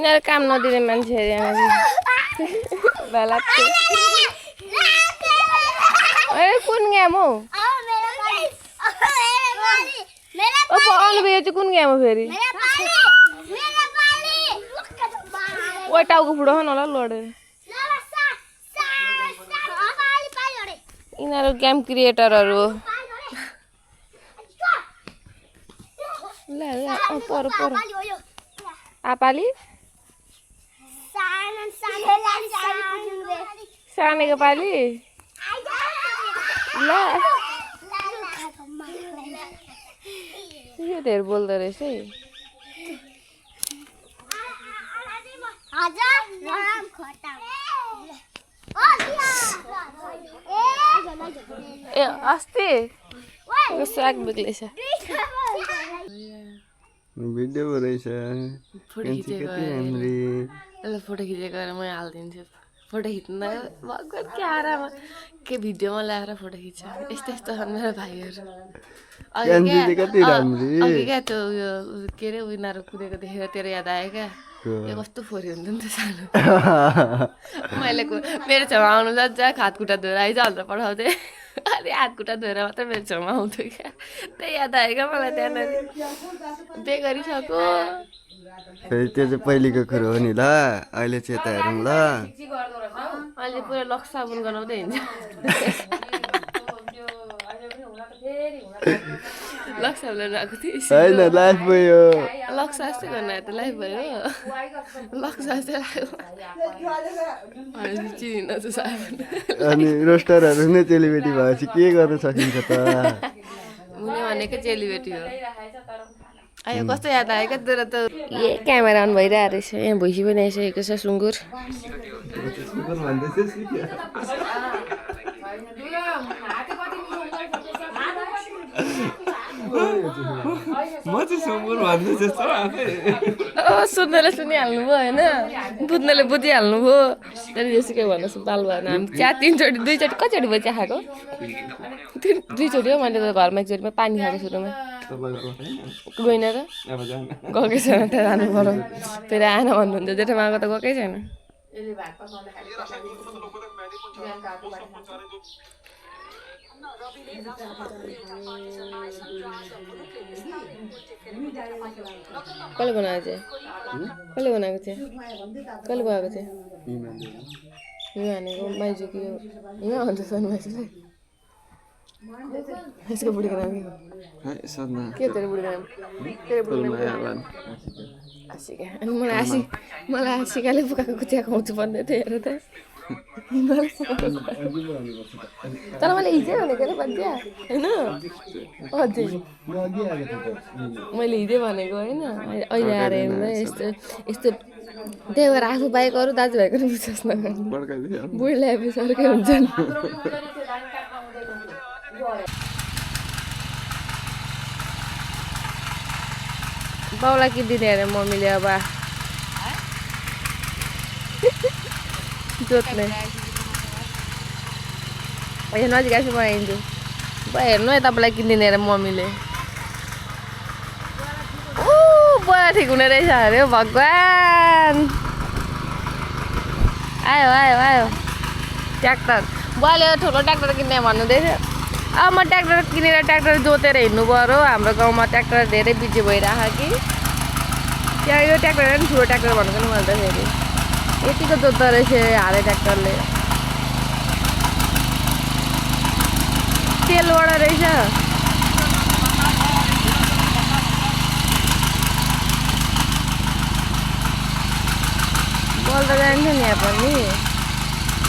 यिनीहरू काम नदिने मान्छेहरू यहाँ ए कुन गेम हो चाहिँ कुन गेम हो फेरि ओ टाउको फुटाउ न होला लडेर यिनीहरू गेम क्रिएटरहरू हो पर पर आपाली सानेको पाली ल यो धेरै बोल्दो रहेछ है ए अस्ति साग बिग्लेछ भिडियो रहेछ फोटो खिचेको गएर म हालिदिन्छु फोटो खिच्न भगवान् के आराम के भिडियोमा ल्याएर फोटो खिच्छ यस्तो यस्तो छन् मेरो भाइहरू अघि क्या त्यो उयो के अरे उनीहरू कुदेको देखेर तेरो याद आयो क्या यो कस्तो फोरी हुन्थ्यो नि त सानो मैले मेरो छेउमा आउनु जान्छ हातखुट्टा धोएर आइज भनेर पठाउँथेँ अलि हातखुट्टा धोएर मात्रै मेरो छेउमा आउँथ्यो क्या त्यही याद आयो क्या मलाई त्यहाँनिर बे गरिसक्यो फेरि त्यो चाहिँ पहिलेको कुरो हो नि ल अहिले चाहिँ यता हेरौँ ल अहिले पुरा लक्स साबुन गनाउँदै हिँड्छ लक्स साबुन आएको थियो होइन लाइफ भयो लक्स जस्तै गर्न त लाइफ भयो लक्स जस्तै लाग्यो चिनिन त साबुन अनि रोस्टरहरू नै चेलीबेटी भएपछि के गर्न सकिन्छ त उनी भनेको चेलीबेटी हो आयो कस्तो याद आयो क्या तेरो त ए क्यामेरा अन भइरहेको रहेछ यहाँ भैँसी पनि आइसकेको छ सुँगुर म चाहिँ सुँगुर भन्दै जस्तो आफै सुन्नेले सुनिहाल्नु भयो होइन बुझ्नेले बुझिहाल्नु भयो त्यहाँदेखि जस्तो के भन्नुहोस् बाल भएन हामी चिया तिनचोटि दुईचोटि कतिचोटि भयो चिया खाएको दुईचोटि हो मैले त घरमा एकचोटिमा पानी खाएको सुरुमा गएन त गएकै छैन त्यहाँ जानु पर्यो फेरि आएन भन्नुहुन्छ जेठामाको त गएकै छैन कसले बनाएको चाहिँ कसले बनाएको चाहिँ कसले गएको चाहिँ हिँड हानेको माइजू कि हिँड भन्छ सानो माइजूलाई यसको बुढीको नाम के तेरो बुढीको नाम तेरो बुढीको नाम आशिका अनि मलाई आशिकाले पुकाएको चिया खुवाउँछु भन्दै थियो हेर त तर मैले हिजै भनेको नि बच्चा होइन अझै मैले हिजै भनेको होइन अहिले आएर हेर्दा यस्तो यस्तो त्यही भएर आफू बाहेक अरू दाजुभाइको पनि विश्वास नगर्नु बुढी ल्याएपछि अर्कै हुन्छन् बाउलाई किनिदिने अरे मम्मीले अब जोत्ने नजिक आएपछि म आइन्छु हेर्नु है तपाईँलाई किनिदिने अरे मम्मीले ओ बुवा ठिक हुने रहेछ अरे भगवान् आयो आयो आयो ट्र्याक्टर बुवाले ठुलो ट्र्याक्टर किन्ने भन्नुहुँदै थियो अब म ट्र्याक्टर किनेर ट्र्याक्टर जोतेर हिँड्नु पऱ्यो हाम्रो गाउँमा ट्र्याक्टर धेरै बिजी भइरहेको कि त्यहाँ यो ट्र्याक्टर पनि ठुलो ट्र्याक्टर भनेको नि मैले त फेरि यतिको जोत्दो रहेछ हाले ट्र्याक्टरले तेलबाट रहेछ बल त जान्छ नि यहाँ पनि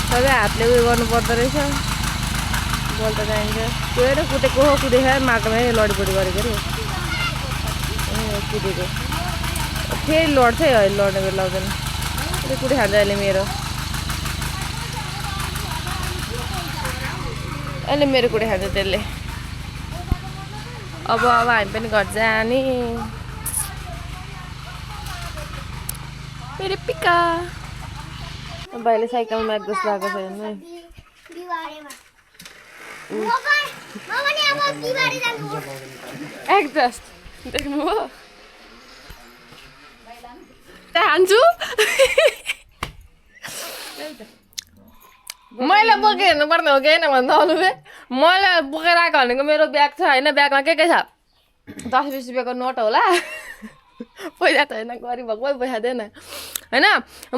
सबै हातले उयो गर्नु पर्दो रहेछ बल त जान्छ गएर कुदेको हो कुदेछ माटोमै लडीबडी गरेको अरे कुदेको फेरि लड्छ है अहिले लड्ने बेला लाउँदैन त्यो कुटी खान्छ अहिले मेरो कुटी खान्छ त्यसले अब हामी पनि घर जाने मेरो पिका भाइले साइकलमा एक जस्तो आएको छ हेर्नु एक जस्ट देख्नुभयो हान्छु मैले बोकेर हेर्नुपर्ने हो कि होइन भन्दा अरू मैले बोकेर आएको भनेको मेरो ब्याग छ होइन ब्यागमा के छ 10-20 रुपियाँको नोट होला पैसा त होइन गरिब भएको पैसा थिएन होइन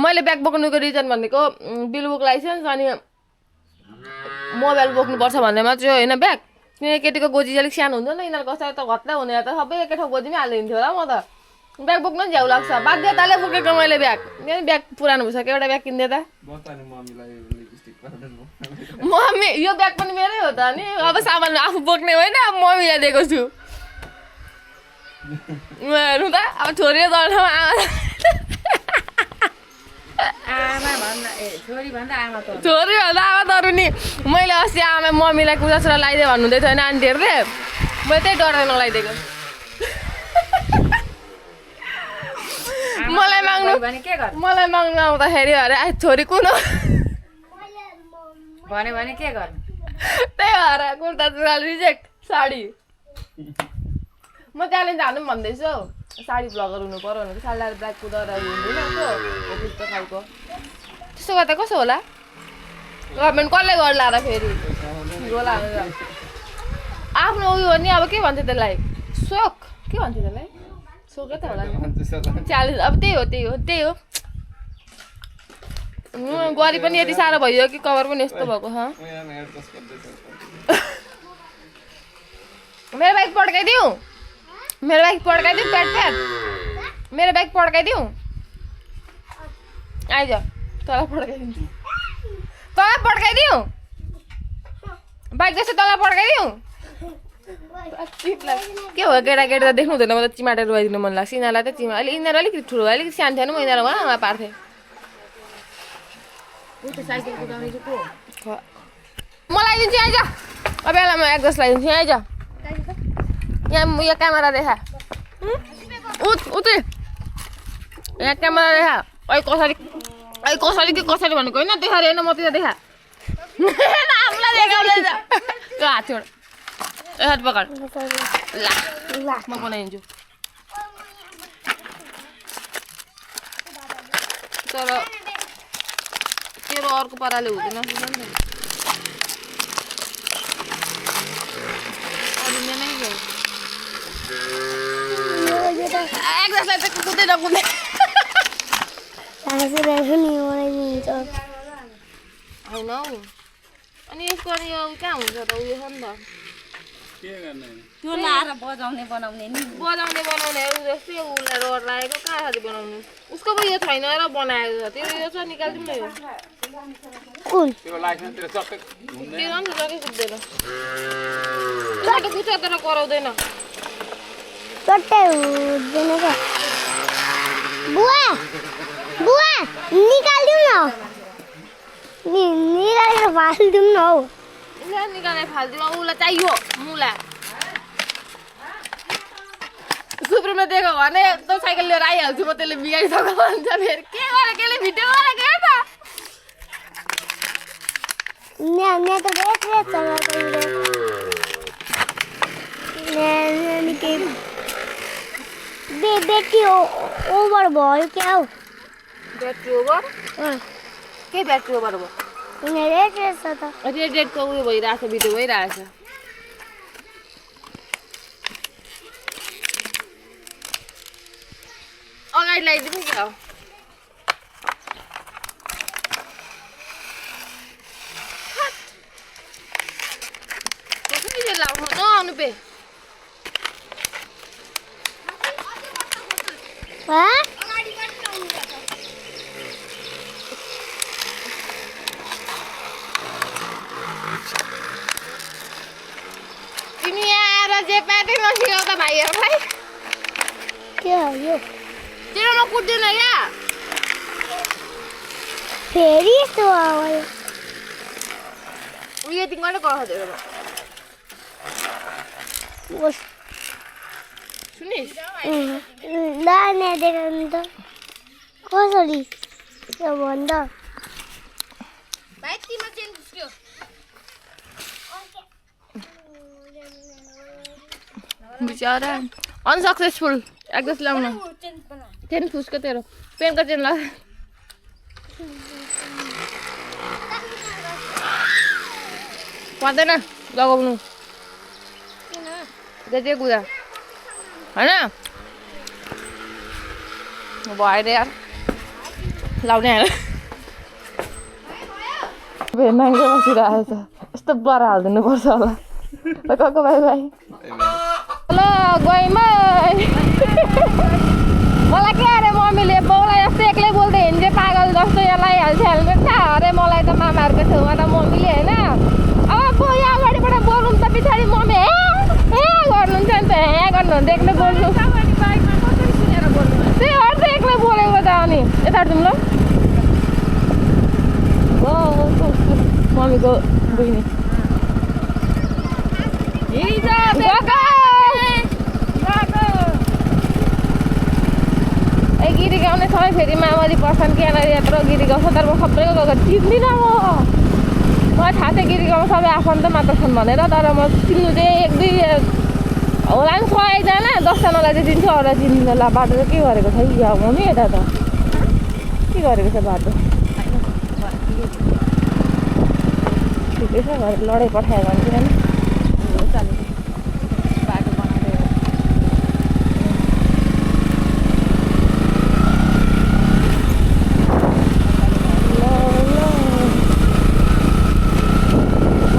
मैले ब्याग बोक्नुको रिजन भनेको बिल बुक लाइसेन्स अनि मोबाइल बोक्नुपर्छ भन्ने मात्रै हो होइन ब्याग किनकि केटीको गोजी अलिक सानो हुन्छ नि यिनीहरूको कस्तो त घट्ला हुने त सबै एकै ठाउँ गोजीमै हालिदिन्थ्यो होला म त ब्याग बोक्नु पनि झ्याउ लाग्छ बाध्यताले बोकेको मैले ब्याग ब्याग पुरानो भइसक्यो एउटा ब्याग किनिदिए त मम्मी यो ब्याग पनि मेरै हो त अनि अब सामान आफू बोक्ने होइन मम्मीलाई दिएको छु हेर्नु त अब छोरी छोरी भन्दा आमा तरु नि मैले अस्ति आमा मम्मीलाई कुचासुरा लगाइदियो भन्नुहुँदै थियो होइन आन्टीहरूले मैले त्यही डरले नलाइदिएको मलाई माग्नु आउँदाखेरि अरे छोरी कुन हो भने के गर्नु त्यही भएर कुर्ता चुराल रिजेक्ट साडी म च्यालेन्ज हाल्नु पनि भन्दैछु हौ साडी ब्लगर हुनु पर्यो भनेको साडी लगाएर ब्ल्याक कुदाएर हुँदैन त्यस्तो खालको त्यस्तो गर्दा कसो होला गभर्मेन्ट कसले गर्ला र फेरि होला आफ्नो उयो नि अब के भन्छ त्यसलाई सोक के भन्छ त्यसलाई सोकै त होला नि च्यालेन्ज अब त्यही हो गरी पनि यति साह्रो भयो कि कभर पनि यस्तो भएको छ मेरो बाइक पड्काइदिउँ प्याट मेरो बाइक पड्काइदिउँ आइज तँलाई पड्काइदिउँ बाइक जस्तो तँलाई पड्काइदिउँ के हो केटाकेटी त देख्नु हुँदैन म त चिमाटेर रुवाइदिनु मन लाग्छ यिनीहरूलाई त अहिले यिनीहरू अलिकति ठुलो अलिकति सानो थिएन म यिनीहरू उहाँ पार्थेँ म लगाइदिन्छु आइज अब बेला म एग्जस्ट लगाइदिन्छु आइज यहाँ क्यामेरा देखा यहाँ क्यामेरा देखा कसरी भनेको होइन देखा होइन म त्यो देखा हात छोड हात पकड ल म बनाइदिन्छु तर तेरो अर्को पाराले हुँदैन होइन हौ अनि यसको अनि यो कहाँ हुन्छ त उयो छ नि त त्यो लाएर बनाउने जस्तै उसलाई रड लागेको कहाँ छ बनाउनु उसको पो यो छैन र बनाएको छ त्यो यो छ निकालिदिउँ न यो पुग्दैन तर कराउँदैन निकालेर फालिदिउँ न हौ निकालेर फालिदिउँ उसलाई चाहियो मुला सुप्रिमले दिएको भने एकदम साइकल लिएर आइहाल्छु म त्यसले बिगारिसक्यो भन्छ फेरि के गरेँ केले भिडियो गरेको हेर त ब्याट्री ओभर भयो क्या हौ ब्याट्री ओभर के ब्याट्री ओभर भयो रेडको उयो भइरहेछ भिडियो भइरहेछ अगाडि लगाइदिनु क्या हो अनुपे तिमी आएर जे प्याटै नसिकाउ त भाइहरूलाई के हो यो तेरोमा कुट्दैन क्या फेरि यस्तो आयो उयो यति मात्रै कर तेरोमा सुनिस् ल देखाउनु त कसरी त्यो भन्दा बिचारा अनसक्सेसफुल एग्जस्ट ल्याउनु चेन फुस्को तेरो पेनको चेन ल पर्दैन लगाउनु जे कुरा होइन भएर यार लाउने आएर नाङ्गे बसिरहेको छ यस्तो बर हालिदिनु पर्छ होला कको भाइ भाइ हेलो गइमा मलाई के अरे मम्मीले बाउलाई जस्तो एक्लै बोल्दै हिँड्दै पागल जस्तो यसलाई हाल्छ हेलमेट छ अरे मलाई त मामाहरूको छेउमा त मम्मीले होइन अब बो यहाँ अगाडिबाट बोल्नु त पछाडि मम्मी हे गर्नुहुन्छ नि त हे गर्नु एक्लै बोल्नु त्यही अरू त एक्लै बोलेको त अनि यता जाउँ ल मम्मीको बहिनी ए गिरी गाउने सबै फेरि मामरी पर्छन् कि यहाँनिर यत्रो गिरी गाउँछ तर म सबैको गएको चिन्दिनँ मलाई थाहा छ गिरी गाउँ सबै आफन्त मात्र छन् भनेर तर म चिन्नु चाहिँ एक दुई होला नि 100 जना 10 जनालाई चाहिँ चिन्छु अरू चिन्दिनँ ल बाटो चाहिँ के गरेको छ या मम्मी यता त के गरेको छ बाटो ठिकै छ घर लडाइँ पठायो भने किन बाटो बनाउँदै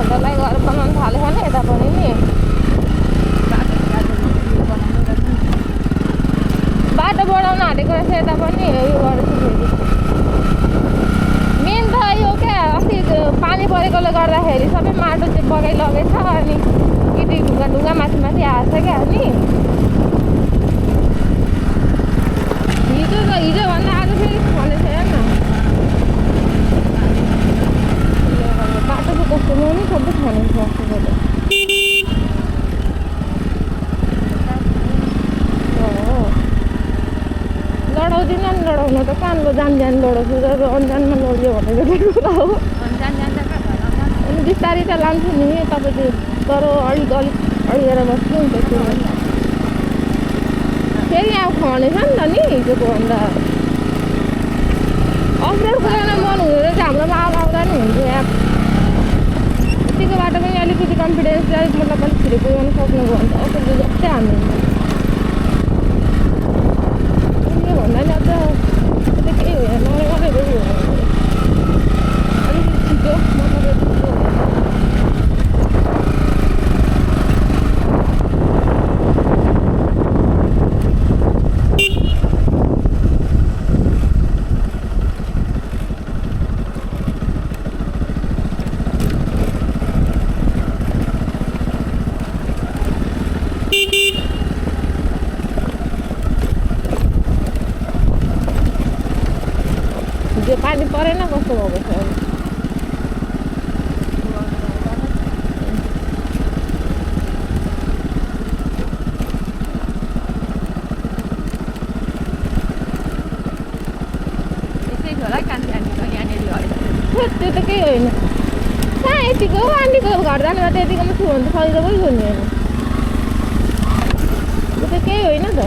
घरलाई घर बनाउनु थालेछ नि यता पनि नि बाटो बढाउन आँटेको रहेछ यता पनि उयो गरेको फेरि मेन त यो क्या अस्ति पानी परेकोले गर्दाखेरि सबै माटो चाहिँ बगाइलगेछ अनि गिटी ढुङ्गा ढुङ्गा माथि माथि आएको छ क्या अनि हिजोभन्दा आज फेरि खनेछ हेर्न बाटो चाहिँ कस्तो म नि सबै खनेको छ अस्तिबाट लडाउँदिनँ नि लडाउनु त कानको जान लडाउँछु तर अन्जानमा लड्यो भनेको चाहिँ कुरा हो अनि बिस्तारै त लान्छु नि तपाईँ तर अलिक अडिएर बस्छु नि त्यो फेरि अब खनेछ नि त नि हिजोको भन्दा अफरोड कुदाउन मन हुँदो रहेछ हाम्रोमा अब आउँदा नि हुन्थ्यो एप यतिको बाटो पनि अलिकति कन्फिडेन्स अलिक मतलब अलिक छिटो पुगाउनु सक्नुको भन्छ अफरोड जस्तै हामी भन्दा नि अब केही होइन मलाई मात्रै गयो अलिकति छिटो मतलब त्यो पानी परेन कस्तो भएको छ त्यो त केही होइन कहाँ यतिको आन्टीको घर जानुमा त यतिकोमा छु भने त सजिलो पनि खोल्ने होइन त्यो त केही होइन त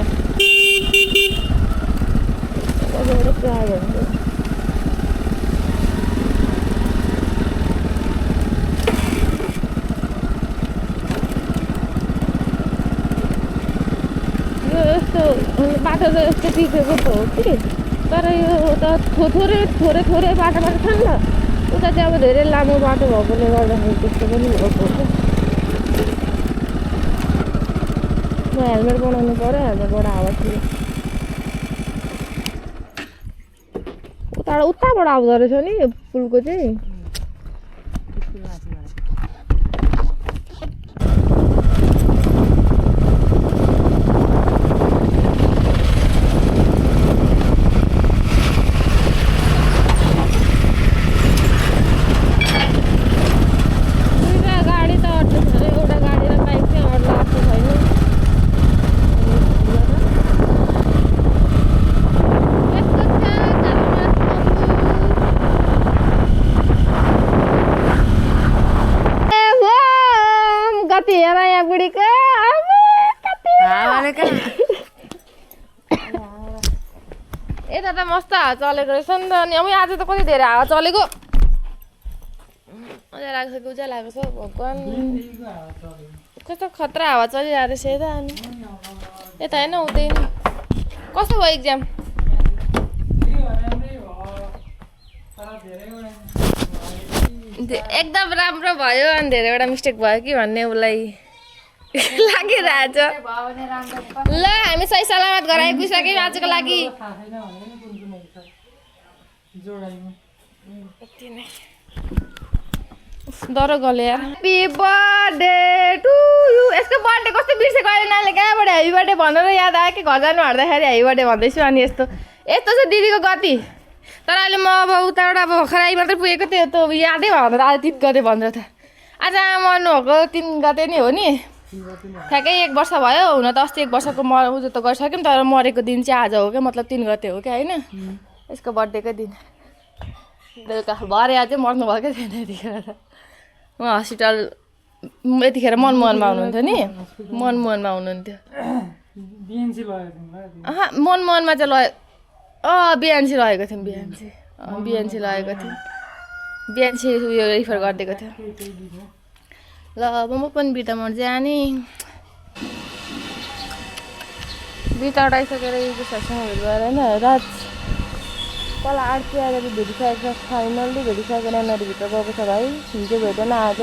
यस्तो बाटो त यस्तो टिपेको त हो कि तर यो त थोरै बाटोबाट छ नि त उता चाहिँ अब धेरै लामो बाटो भएकोले गर्दाखेरि त्यस्तो पनि भएको हो म हेलमेट बनाउनु पऱ्यो हेलमेटबाट हावा थियो उताबाट आउँदो रहेछ नि यो पुलको चाहिँ त मस्त हावा चलेको रहेछ नि त अनि आज त कति धेरै हावा चलेको मजा लाग्छ कि उजा लागेको छ भगवान् कस्तो खतरा हावा चलिरहेको रहेछ यता अनि यता होइन उतै नि कस्तो भयो इक्जाम एकदम राम्रो भयो अनि धेरैवटा मिस्टेक भयो कि भन्ने उसलाई लागिरहेछ ल हामी सही सलामत घर आइपुगिसक्यौँ आजको लागि डर गल्यो यार ह्याप्पी बर्थडे टु यु यसको बर्थडे कस्तो बिर्सेको अहिले नानीले कहाँबाट ह्याप्पी बर्थडे भनेर याद आयो कि घर जानु हार्दाखेरि ह्याप्पी बर्थडे भन्दैछु अनि यस्तो यस्तो छ दिदीको गति तर अहिले म अब उताबाट अब खराई मात्रै पुगेको थियो त यादै भयो भनेर आज 3 गते भनेर त आज मर्नुभएको 3 गते नै हो नि ठ्याक्कै 1 वर्ष भयो हुन त अस्ति 1 वर्षको उयो त गरिसक्यौँ तर मरेको दिन चाहिँ आज हो क्या मतलब 3 गते हो क्या होइन यसको बर्थडेकै दिन बेलुका भरे आज चाहिँ मर्नुभएकै थिएन यतिखेर त म हस्पिटल यतिखेर मनमोहनमा हुनुहुन्थ्यो नि मनमोहनमा हुनुहुन्थ्यो मनमोहनमा चाहिँ बिहानसी लगेको थियौँ बिहानसी लगेको थियौँ बिहानसी उयो रिफर गरिदिएको थियो ल अब म पनि बिटामोड जाने बिटा उठाइसकेर यो साथसँग भेट भएर होइन रात तल आरती आएर भेटिसकेको छ फाइनल्ली भेटिसकेर नदीभित्र गएको छ भाइ हिजो भेटेन आज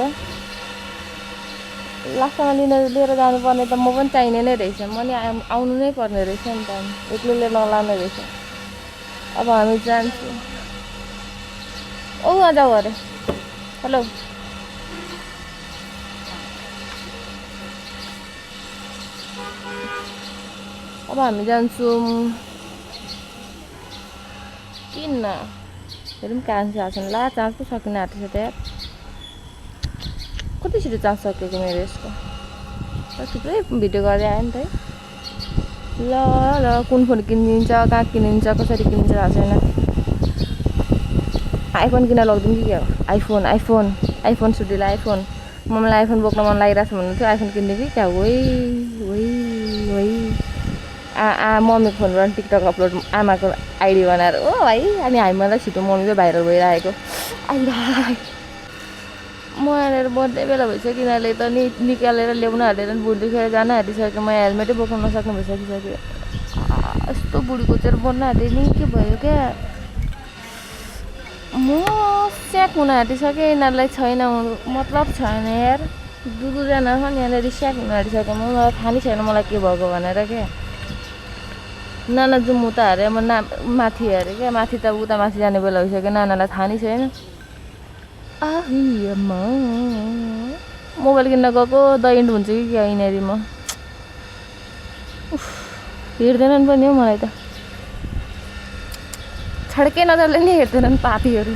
लास्टमा लिएर जानुपर्ने त म पनि चाहिने नै रहेछ म नि आउनु नै पर्ने रहेछ नि त एक्लैले नलाउने रहेछ अब हामी जान्छौँ औ जाऊ अरे हेलो अब हामी जान्छौँ किन हेरौँ कहाँ छ ला चान्स पो सकिन आँटेछ त यार कति छिटो चान्स सकेको मेरो यसको थुप्रै भिडियो गर्दै आयो नि त है ल ल कुन फोन किनिदिन्छ कहाँ किनिन्छ कसरी किनिन्छ थाहा छैन आइफोन किन लगिदिउँ कि क्या हो आइफोन सुटीलाई आइफोन मलाई आइफोन बोक्न मन लागिरहेको छ भन्नु थियो आइफोन किनिदिउँ कि क्या वही मम्मीको फोनबाट टिकटक अपलोड आमाको आइडी बनाएर ओ भाइ अनि हामीलाई छिटो मम्मीको भाइरल भइरहेको म आएर बर्थडे बेला भइसक्यो यिनीहरूले त निकालेर ल्याउन हालेर बुढी दुखेर जान हालिसक्यो म हेलमेटै बोक्न नसक्नु भइसकिसक्यो यस्तो बुढीको चाहिँ बन्न हाल्दै नि के भयो क्या म स्याक हुन आँटिसकेँ यिनीहरूलाई छैन मतलब छैन यार दुईजना छ नि यहाँनिर स्याक हुन आँटिसक्यो मलाई थाहा नै छैन मलाई के भएको भनेर क्या नाना जाउँ उता अरे म माथि अरे क्या माथि त उता माथि जाने बेला भइसक्यो नानालाई थाहा नै छैन आमा मोबाइल किन्न गएको दैन्ड हुन्छ कि क्या यिनीहरू म हिँड्दैनन् पनि हौ मलाई त छड्के नजरले नि हेर्दैनन् पापीहरू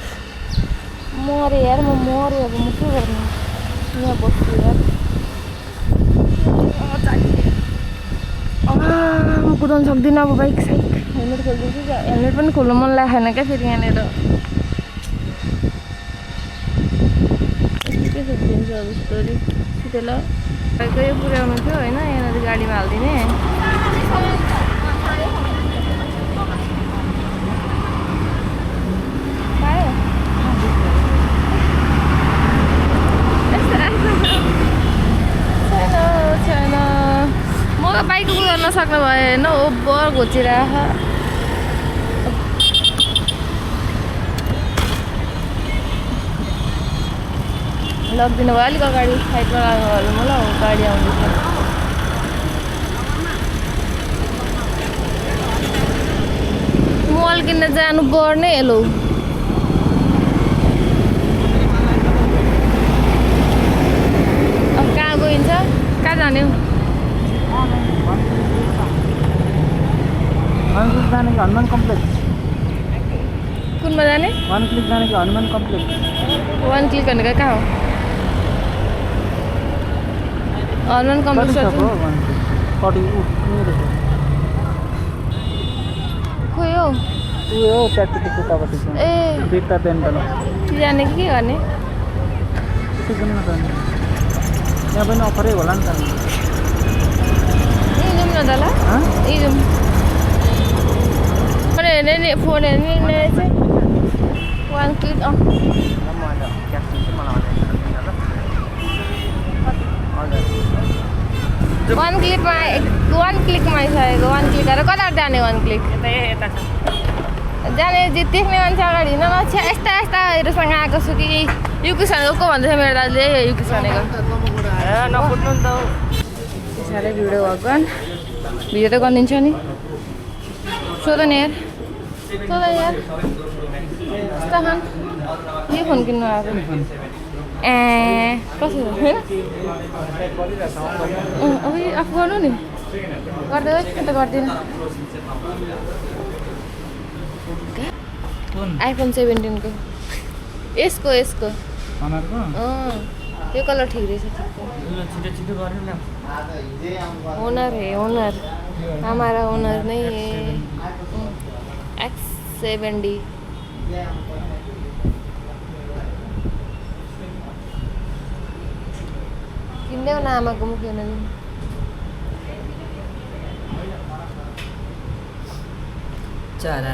मरे यार म मरे अब म के गर्ने यहाँ बस्छु यार म कुदाउनु सक्दिनँ अब बाइक साइक हेलमेट खोलिदिन्छु क्या हेलमेट पनि खोल्नु मन लागेन क्या फेरि यहाँनिर के सोधिदिन्छु अब स्टोरी छिटो ल बाइकै पुर्याउनु थियो होइन यहाँनिर गाडीमा हालिदिने छैन म त बाइक कुदाउन नसक्ने भए होइन ओभर घोचिरहेको लगिदिनु भयो अलिक अगाडि साइडमा लाग्नु म ल गाडी आउँदैछ मल किन्न जानु पर्ने हेलो अब कहाँ गइन्छ कहाँ जाने जाने कि हनुमान कम्प्लेक्स कुनमा जाने वन क्लिक जाने कि हनुमान कम्प्लेक्स वन क्लिक भनेको कहाँ हो हनुमान कम्प्लेक्स खोइ हौ उयो हो ट्याक्सी उतापट्टि ए बिर्ता पेन्टल जाने कि के गर्ने त्यति पनि नजाने यहाँ पनि अफरै होला नि त यहीँ जाउँ न त ल यहीँ जाउँ अरे हेर्ने नि फोन हेर्ने रहेछ 1 क्लिक वन क्लिकमा आइसकेको 1 क्लिक गरेर कता जाने 1 क्लिक जाने देख्ने मान्छे अगाडि हिँड्न नछ्या यस्ता यस्ताहरूसँग आएको छु कि युकिसनको को भन्दैछ मेरो दाजुले युकिसनेको नफुट्नु नि त साह्रै भिडियो भगवान् भिडियो त गरिदिन्छ नि सोध नि यार यस्ता खान यो फोन किन्नु आएको कसो होइन अब आफू गर्नु नि गर्दै त गर्दिनँ आइफोन 17 को यसको यो कलर ठिक रहेछ ओनर हमारा ओनर नहीं है X70 किन्देऊ न आमाको मुख हेर्न दिनु छैन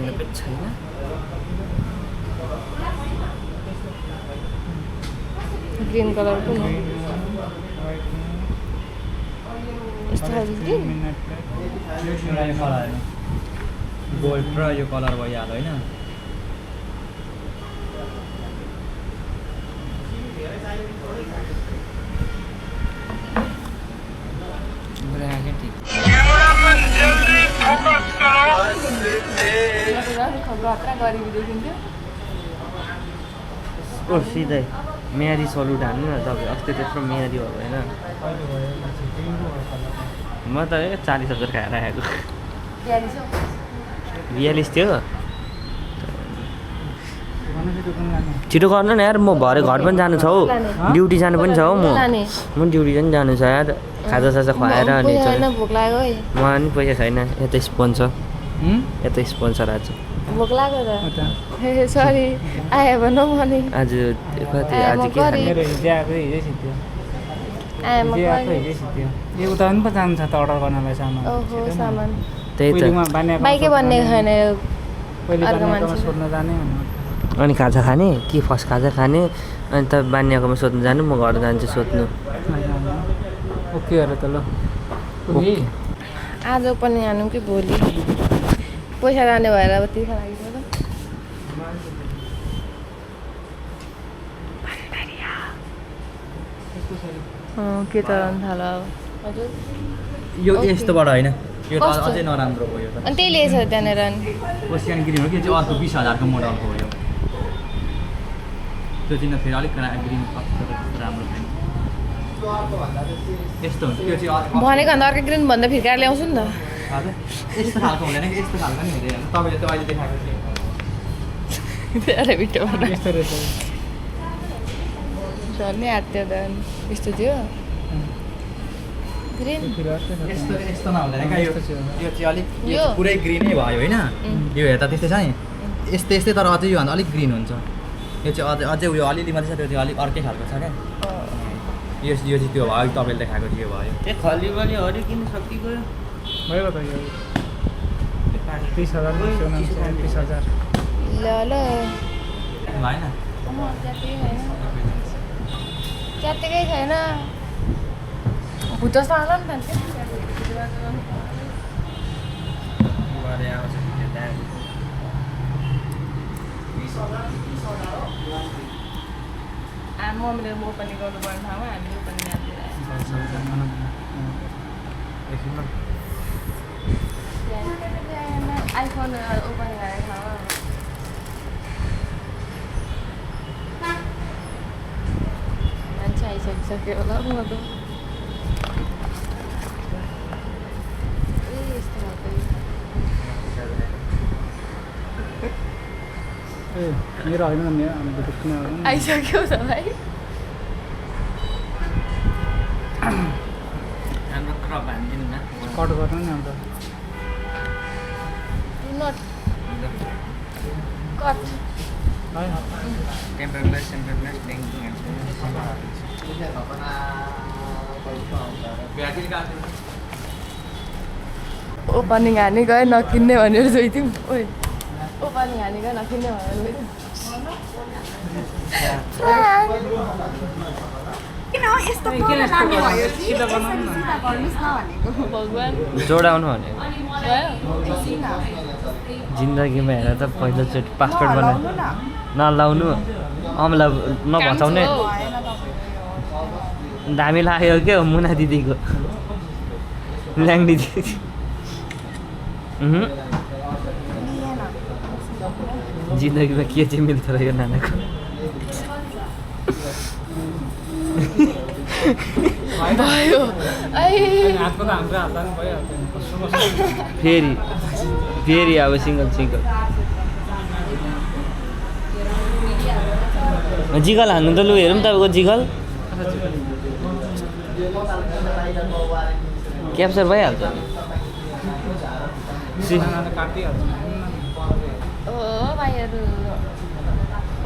ग्रीन कलर को यस्तो खालको ग्रीन गोल्ड र यो कलर भइहाल्यो होइन ओ सिधै म्यारी सलुट हान्नु न तपाईँ अस्ति त्यत्रो म्यारी भयो होइन म त 40,000 खाएर आएको 42 थियो छिटो गर्नु न यार म भरे घर पनि जानु छ हौ ड्युटी जानु पनि छ हौ म ड्युटी पनि जानु छ यार खाजा खुवाएर अनि भोक लाग्यो है म नि पैसा छैन यता स्पोन्सर आज भोक लाग्यो त सरी आयो भनौँ भने आज कति आज के खाने यो उता पनि पो जानु छ त अर्डर गर्नलाई सामान त्यही त बाइकै बन्ने खाने सोध्न जाने अनि खाजा खाने कि फर्स्ट खाजा खाने अनि त बान्याकोमा सोध्नु जानु म घर जान्छु सोध्नु ओके अरे त ल आज पनि हानौँ कि भोलि पैसा जाने भएर अब तिर्खा लागि के चलाउनु थाल्यो अब हजुर यो यस्तोबाट होइन यो त अझै नराम्रो भयो त अनि त्यही लिएछ त्यहाँनिर अनि ओसियन ग्रिन हो कि चाहिँ अर्को 20,000 को मोडलको हो यो त्यो चाहिँ फेरि अलिक ग्रिन राम्रो छैन यस्तो हुन्छ त्यो चाहिँ भनेको अन्त अर्को ग्रिन भन्दा फिर्काएर ल्याउँछु नि त यस्तो खालको हुँदैन कि यस्तो खालको नि हुँदैन तपाईँले त अहिले देखाएको अरे भिडियो यस्तो रहेछ झर्नै आँट्यो त यस्तो थियो ग्रिन यस्तो नहुँदैन क्या यो चाहिँ अलिक यो पुरै ग्रिनै भयो होइन यो हेर्दा त्यस्तै छ नि यस्तै तर अझै योभन्दा अलिक ग्रिन हुन्छ यो चाहिँ अझै उयो अलिअलि मात्रै छ त्यो चाहिँ अलिक अर्कै खालको छ क्या यो चाहिँ त्यो भयो तपाईँले देखाएको चाहिँ यो भयो ए खली पनि हरि किन सकिगयो भयो त यो 30,000 30,000 ल भएन च्यात्तिकै छैन भुत जस्तो आउला नि त मम्मीले ओपनिङ गर्नुपर्ने ठाउँमा हामीले ओपनिङ आइफोन ओपनिङ गरेको ठाउँमा मान्छे आइसकिसक्यो होला म त मेरो होइन आइसक्यो त भाइ हाम्रो क्रप हान्दिनु न कट गर्नु नि अन्त nut cut temper glass opening हाने गयो नकिन्ने भनेर जोइथ्यौँ ओइ ओ पनि हानेको नकिन्ने भयो किन हो यस्तो किन लानु भयो सिधा गर्नुहोस् न भनेको भगवान जोडाउनु भने जिन्दगीमा हेर त पहिलोचोटि पासपोर्ट बनाउ नलाउनु अमला नभचाउने दामी लाग्यो क्या मुना दिदीको ल्याङ दिदी जिन्दगीमा के चाहिँ मिल्छ र यो नानाको भयो फेरि अब सिङ्गल जिगल हान्नु त लु हेरौँ तपाईँको जिगल क्याप्चर भइहाल्छ ओ भाइहरू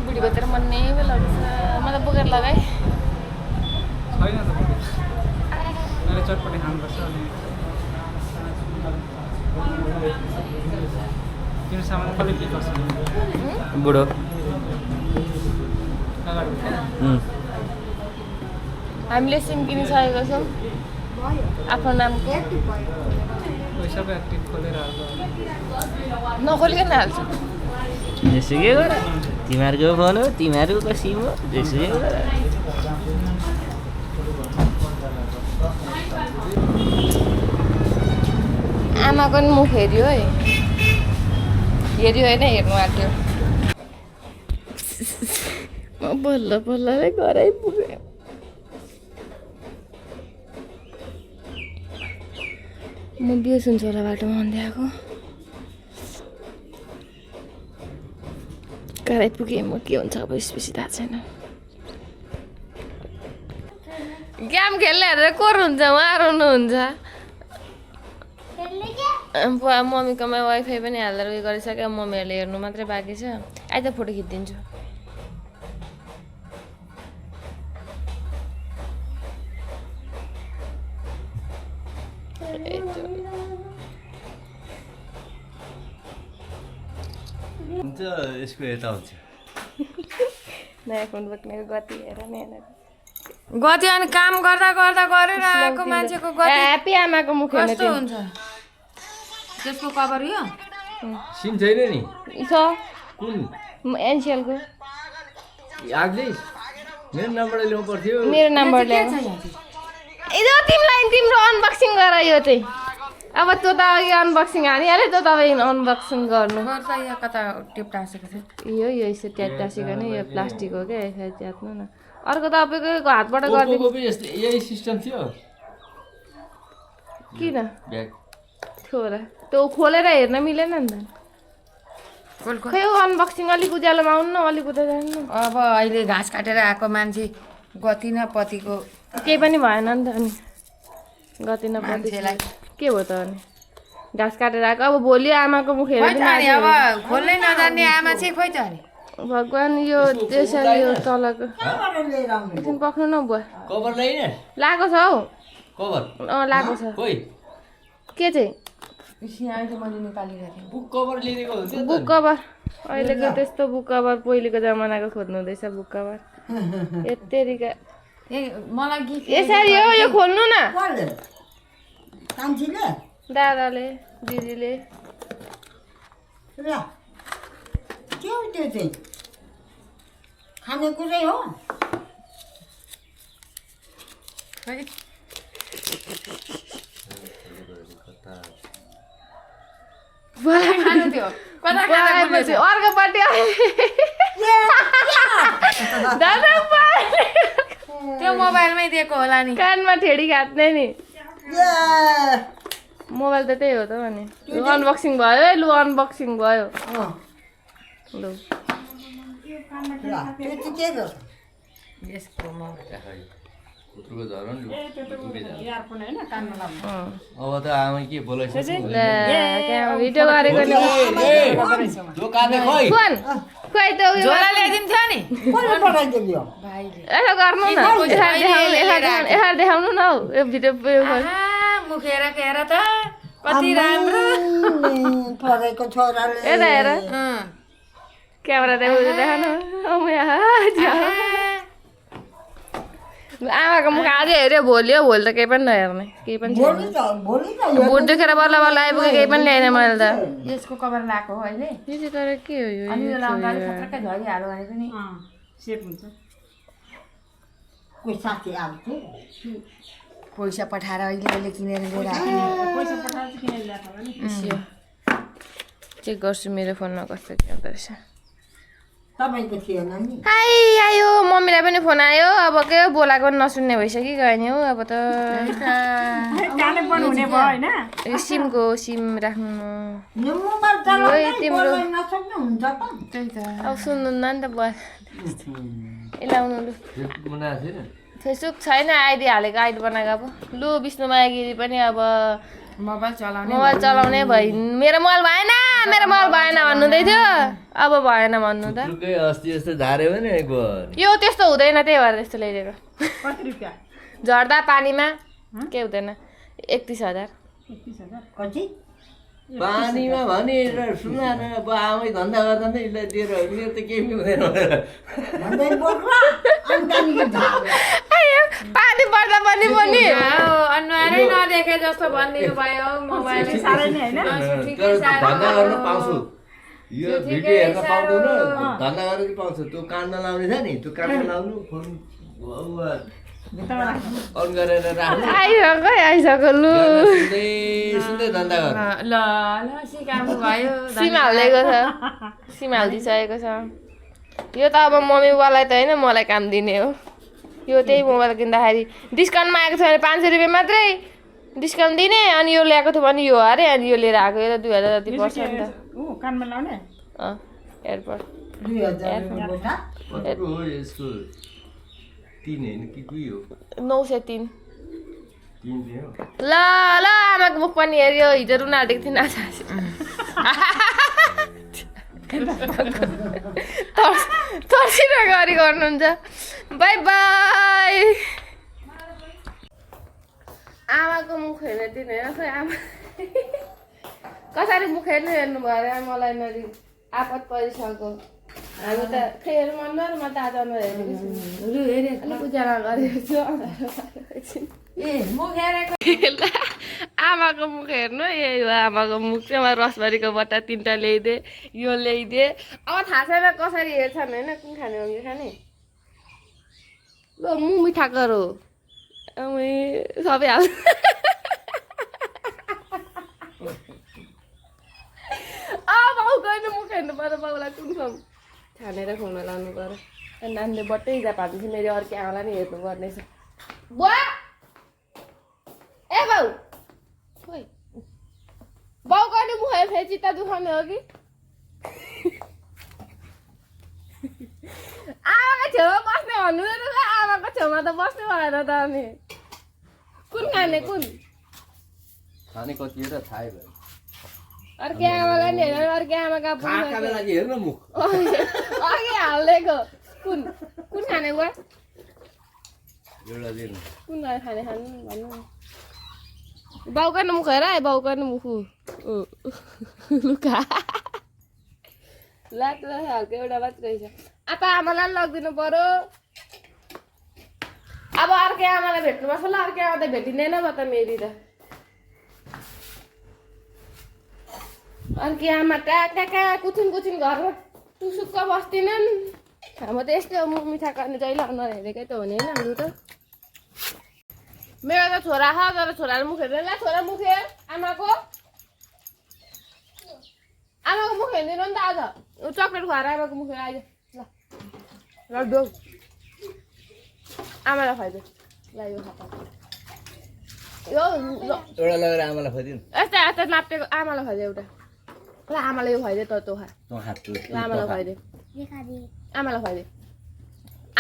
बुढीको तर मन नै लाग्छ म त बोकेर लगाएँ चटपटी खानुपर्छ अनि तिम्रो सामान कसले के गर्छ बुढो हामीले सिम किनिसकेको छौँ आफ्नो नामको सबै एक्टिभ खोलेर नखोलिकन हाल्छ जेसुकै गर तिमीहरूको फोन हो तिमीहरूको सिम हो जेसुकै गर आमाको नि मुख हेऱ्यो है हेऱ्यो होइन हेर्नु आँट्यो म बल्ल बल्ल नै घरै पुगेँ म बिहे सुन्छु होला बाटोमा भन्दै आएको घरै पुगेँ म के हुन्छ अब स्पेसी थाहा छैन गेम खेल्ने हेरेर कोर हुन्छ उहाँ रुनुहुन्छ मम्मीकोमा वाइफाई पनि हालेर उयो गरिसक्यो मम्मीहरूले हेर्नु मात्रै बाँकी छ आइज फोटो खिचिदिन्छु हुन्छ यसको यता हुन्छ नयाँ फोन बोक्नेको गति हेर नि गति अनि काम गर्दा गर्दा गरेर आएको मान्छेको गति ह्याप्पी आमाको मुख हेर्नु कस्तो हुन्छ त्यसको कभर यो सिम छैन नि छ कुन एनसिएलको आजै मेरो नम्बर ल्याउनु पर्थ्यो मेरो नम्बर ल्याऊ तिमीलाई तिम्रो अनबक्सिङ गरायो त्यही अब तँ त अघि अनबक्सिङ हानिहाल्यो त तपाईँ अनबक्सिङ गर्नु गर्दा यहाँ कता टिप टाँसेको छ यो यसो ट्याट टाँसेको नि यो प्लास्टिक हो क्या यसरी च्यात्नु न अर्को तपाईँको हातबाट गरिदिनु यही सिस्टम थियो किन थियो र त्यो खोलेर हेर्न मिलेन नि त खै अनबक्सिङ अलिक उज्यालोमा आउनु न अलिक उता जानु अब अहिले घाँस काटेर आएको मान्छे गति न पतिको केही पनि भएन नि त अनि गति न पति मान्छेलाई के हो त अनि घाँस काटेर आएको अब भोलि आमाको मुख हेरेर अब खोल्नै नजान्ने आमा चाहिँ खोइ त अरे भगवान् यो त्यसरी यो तलको एकछिन पक्नु न बुवा कभर ल्याइन लाएको छ हौ कभर लाएको छ खोइ के चाहिँ अहिले मैले निकालिरहेको बुक कभर लिएको हुन्थ्यो बुक कभर अहिलेको त्यस्तो बुक कभर पहिलेको जमानाको खोज्नु हुँदैछ बुक कभर यत्तेरिका थिएँ मलाई गिफ्ट यसरी हो यो खोल्नु न दादाले दिदीले के हो त्यो चाहिँ खानेकुरै हो अर्कोपट्टि त्यो मोबाइलमै दिएको होला नि कानमा ठेडी खाँच्ने नि मोबाइल त त्यही हो त अनि लु अनबक्सिङ भयो है लु अनबक्सिङ भयो लु यसको अब त आमा के बोलाइसक्यो भिडियो गरेको नि फोन खोइ त उयो झोला ल्याइदिन्थ्यो नि यसो गर्नु न यसरी देखाउनु न हौ यो भिडियो मुखेर हेर त कति राम्रो पढेको छोराले यता हेर क्यामेरा देखाउनु आमाको मुख आज हेऱ्यो भोलि त केही पनि नहेर्ने केही पनि छैन भोलि त भोट देखेर बल्ल बल्ल आइपुग्यो केही पनि ल्याएन मैले त यसको कभर लगाएको हो अहिले यो चाहिँ तर के हो यो अनि यो लाउँदा अलिक खतरक्कै झरिहाल्यो भने पनि सेप हुन्छ कोही साथी आउँथ्यो पैसा पठाएर अहिले किनेर लिएर पैसा पठाएर चाहिँ किन ल्याएको होला नि चेक गर्छु मेरो फोनमा कस्तो के हुँदो रहेछ तपाईँको थिएन नि हाई आयो मम्मीलाई पनि फोन आयो अब के बोलाएको पनि नसुन्ने भइसक्यो गयो नि हौ अब त काले पनि हुने भयो होइन यो सिमको सिम राख्नु यो मोबाइल चलाउँदै तिम्रो बोल्न नसक्ने हुन्छ त त्यही त अब सुन्नुहुन्न नि त बुवा लाउनु लु बनाएको छैन फेसबुक छैन आइडी हालेको आइडी बनाएको अब लु विष्णुमाया गिरी पनि अब मोबाइल चलाउने भयो मेरो मोबाइल भएन भन्नुहुँदै थियो अब भएन भन्नु त टुक्कै अस्ति जस्तो झार्यो भने यो त्यस्तो हुँदैन त्यही भएर त्यस्तो ल्याइदिएको कति रुपियाँ झर्दा पानीमा के हुँदैन 31,000 कति पानीमा भने सुन अब आमै धन्दा गर्दा नै यसलाई दिएर मेरो त केही पनि हुँदैन भन्दै बोक्ला अनि त्यहाँदेखि झार्यो पानी पर्दा पनि अनुहारै नदेखे जस्तो भनिदिनु भयो मोबाइल साह्रै नै होइन तर धन्दा गर्न पाउँछु यो भिडियो हेर्न पाउँदैन धन्दा गर्न चाहिँ पाउँछु त्यो कानमा लाउने छ नि त्यो कानमा लाउनु फोन अन गरेर राख्नु आइसक्यो लु सुन्दै सुन्दै धन्दा गर ल सिकाउनु भयो सिम हालिदिएको छ सिम हालिदिइसकेको छ यो त अब मम्मीवालाई त होइन मलाई काम दिने हो यो त्यही मोबाइल किन्दाखेरि डिस्काउन्टमा आएको छ भने 500 रुपियाँ मात्रै डिस्काउन्ट दिने अनि यो ल्याएको थियो भने यो अरे अनि यो लिएर आएको यो त 2000 जति पर्छ नि त कानमा लाउने एयरपोर्ट 2000 रुपियाँ कतिको हो यसको 3 होइन कि 2 हो 903 3 थियो ल आमाको मुख पनि हेऱ्यो हिजो रुन आँटेको थिएन तर्सिन गरी गर्नुहुन्छ बाई बाई आमाको मुख हेर्ने दिन होइन खै आमा कसरी मुख हेर्नु भयो अरे मलाई नदी आपत परिसक्यो हामी त फेरि अनुहारमा त आज अनुहार हेरेको उज्यालो गरेको छु आमाको मुख हेर्नु यही हो आमाको मुख चाहिँ मलाई रसभरीको बट्टा 3टा ल्याइदिए यो ल्याइदिए अब थाहा छैन कसरी हेर्छन् होइन कुन खाने हो कि खाने ल मुख मिठा गरो सबै हाल बाउ गएन मुख हेर्नु पर्यो बाउलाई कुन ठाउँ छानेर खुवाउन लानु पर्यो नानीले बट्टै हिजो भाँदैछ मेरो अर्कै आमालाई नि हेर्नु पर्ने छ बुवा ए बाउ खोइ बाउ गर्ने मुख हेर फेरि चित्त दुखाउने हो कि आमाको छेउमा बस्ने भन्नुहुँदैन ल आमाको छेउमा त बस्नु भएन त अनि कुन खाने कुन खाने कति हो र थाहै भयो अर्कै आमालाई नि हेरेर अर्कै आमाका खाका बेला चाहिँ हेर्न मुख अघि हालिदिएको कुन कुन खाने बुवा एउटा दिन कुन खाने खानु भन्नु बाउ गर्ने मुख हेर बाउ गर्ने मुख लुका लाग्छ खालको एउटा मात्रै रहेछ अब आमालाई लगिदिनु पर्यो अब अर्कै आमालाई भेट्नुपर्छ ल अर्कै आमा त भेटिँदैन म त मेरी त अर्कै आमा कहाँ कुछुन घरमा टुसुक्क बस्दिनन् म त यस्तै हो मुख मिठा गर्ने जहिले अनुहार हेरेकै त हुने होइन लु त मेरो त छोरा छ तर छोराले मुख हेर्दैन ल छोरा मुख हेर आमाको मुख हेर्दैन नि त आज चक्लेट खुवाएर आमाको मुख हेर आइज ल लड्डु आमालाई खुवाइदियो ल यो खाता यो एउटा लगेर आमालाई खुवाइदिनु यस्तो नाप्टेको आमालाई खुवाइदियो एउटा ल आमालाई यो खुवाइदियो त तँ खा तँ हातको ल आमालाई खुवाइदियो आमालाई खुवाइदियो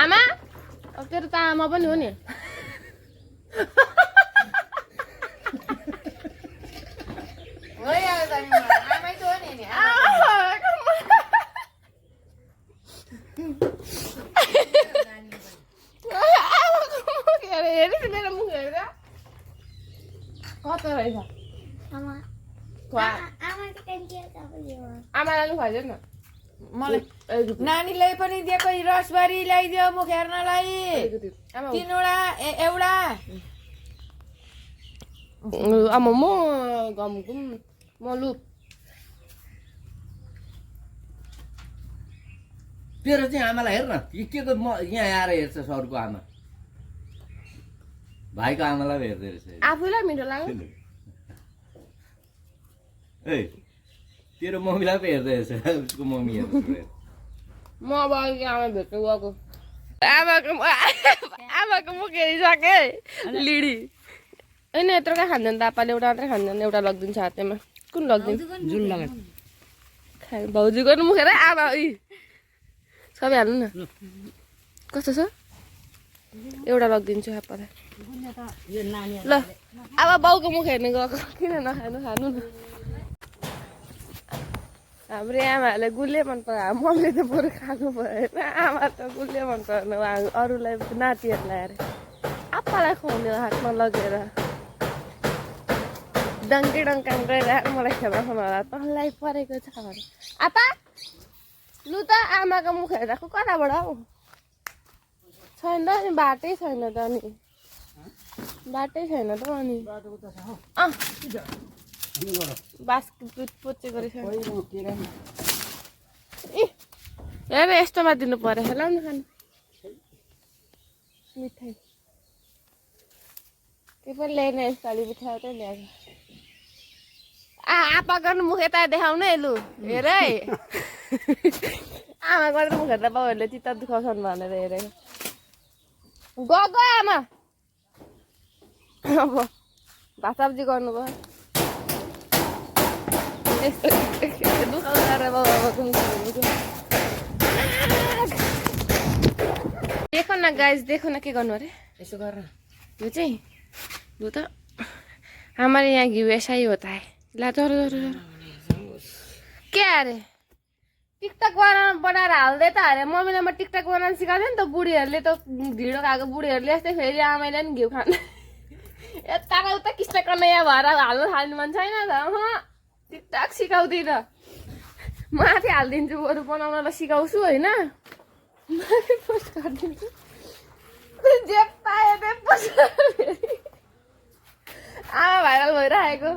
आमा अब तेरो त आमा पनि हो नि हेरेछ मेरो मुख हेरेर कस्तो रहेछ आमा खुवा आमा चाहिँ कहिले तपाईँले हो आमालाई पनि खुवाइदियो न मलाई नानीलाई पनि दिएको रसबारी ल्याइदियो मुख हेर्नलाई आमा 3वटा एउटा आमा म घुम म लु तेरो चाहिँ आमालाई हेर न के को म यहाँ आएर हेर्छ सरको आमा भाइको आमालाई पो हेर्दै रहेछ आफूलाई मिठो लाग्यो ए तेरो मम्मीलाई पो हेर्दै रहेछ उसको मम्मी हेर्छ म अब अघि आमा भेट्नु गएको आमाको मुख हेरिसकेँ लिडी होइन यत्रो कहाँ खान्छन् त आप्पाले एउटा मात्रै खान्छन् एउटा लगिदिन्छ हातेमा कुन लगिदिन्छ जुन लगाए खाए भाउजूको मुख हेर आमा सबै हाल्नु न कस्तो छ एउटा लगिदिन्छु आप्पालाई ल अब बाउको मुख हेर्ने गएको किन नखानु खानु न हाम्रो आमाहरूले गुलियो मन परायो मम्मीले त बरु खानु भएन आमा त गुलियो मन पराएन अरूलाई नातिहरूलाई अरे आप्पालाई खुवाउने हातमा लगेर डङ्की डङ्काङ गएर मलाई खेल्न होला तँलाई परेको छ भने आपा लु त आमाको मुख हेरेको कताबाट हौ छैन त अनि बाटै छैन त अनि बाटै छैन त अनि बास्केट पोचेको रहेछ हेर यस्तोमा दिनु पर्यो हेला न खानु मिठाई के पनि ल्याएन यसपालि मिठाई त ल्याएको आपा गर्नु मुख यता देखाउनु है लु हेर है आमा गर्नु मुख हेर्दा बाउहरूले चित्त दुखाउँछन् भनेर हेरेको गएको आमा अब भात सब्जी गर्नुभयो यस्तो दुखाउँछ र बाउको मुख देखो न गाइस देखो न के गर्नु अरे यसो गर यो चाहिँ लु त हमारे यहाँ घिउ ऐसा ही होता है ला जरो के अरे टिकटक बनाएर हाल्दै त अरे मम्मीले म टिकटक बनाउन सिकाउँथेँ नि त बुढीहरूले त ढिँडो खाएको बुढीहरूले यस्तै फेरि आमाले पनि घिउ खानु यता उता किस्ता कन्या भएर हाल्नु थाल्नु मन छैन त टिकटक सिकाउँदिनँ माथि हालिदिन्छु बरु बनाउनलाई सिकाउँछु होइन माथि पोस्ट गरिदिन्छु जे पायो त्यही पोस्ट आमा भाइरल भइरहेको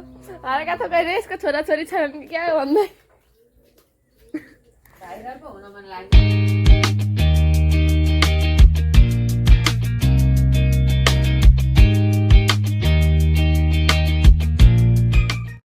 हल्का थोकै यसको छोराछोरी छैन क्या भन्दै भाइरल पो हुन मन लाग्यो